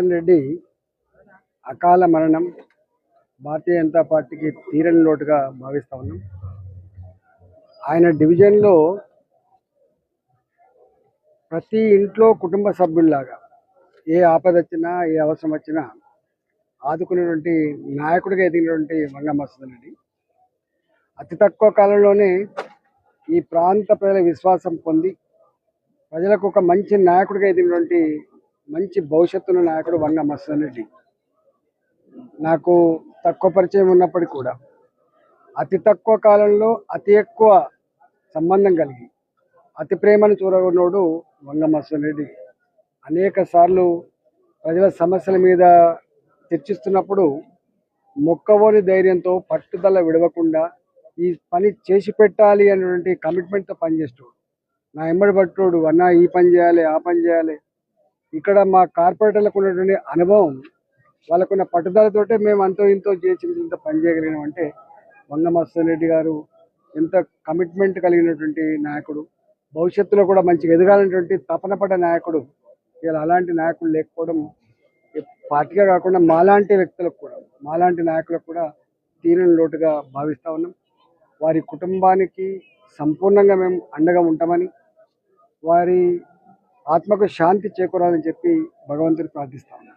రెడ్డి అకాల మరణం భారతీయ జనతా పార్టీకి తీరని లోటుగా భావిస్తా ఉన్నాం. ఆయన డివిజన్లో ప్రతి ఇంట్లో కుటుంబ సభ్యుల్లాగా ఏ ఆపద వచ్చినా ఏ అవసరం వచ్చినా ఆదుకునేటువంటి నాయకుడిగా ఎదిగినటువంటి వంగ మధుసూదన్ రెడ్డి అతి తక్కువ కాలంలోనే ఈ ప్రాంత ప్రజల విశ్వాసం పొంది ప్రజలకు ఒక మంచి నాయకుడిగా ఎదిగినటువంటి మంచి భవిష్యత్తున్న నాయకుడు వంగ మధుసూదన్ రెడ్డి. నాకు తక్కువ పరిచయం ఉన్నప్పటికీ కూడా అతి తక్కువ కాలంలో అతి ఎక్కువ సంబంధం కలిగి అతి ప్రేమను చూరగొన్నోడు వంగ మధుసూదన్ రెడ్డి. అనేక సార్లు ప్రజల సమస్యల మీద చర్చిస్తున్నప్పుడు మొక్కవోని ధైర్యంతో పట్టుదల విడవకుండా ఈ పని చేసి పెట్టాలి అనేటువంటి కమిట్మెంట్తో పనిచేస్తాడు. నా ఎంబడి పట్టుడు అన్న ఈ పని చేయాలి ఆ పని చేయాలి. ఇక్కడ మా కార్పొరేటర్లకు ఉన్నటువంటి అనుభవం, వాళ్ళకున్న పట్టుదలతోటే మేము అంతో ఇంతో చేసి ఇంత పని చేయగలిగినాం అంటే వంగ మధుసూదన్ రెడ్డి గారు ఎంత కమిట్మెంట్ కలిగినటువంటి నాయకుడు, భవిష్యత్తులో కూడా మంచిగా ఎదగాలనేటువంటి తపన పడ్డ నాయకుడు. ఇలా అలాంటి నాయకులు లేకపోవడం పార్టీగా కాకుండా మాలాంటి వ్యక్తులకు కూడా, మాలాంటి నాయకులకు కూడా తీరని లోటుగా భావిస్తూ ఉన్నాం. వారి కుటుంబానికి సంపూర్ణంగా మేము అండగా ఉంటామని, వారి ఆత్మకు శాంతి చేకూరాలని చెప్పి భగవంతుని ప్రార్థిస్తా ఉన్నాం.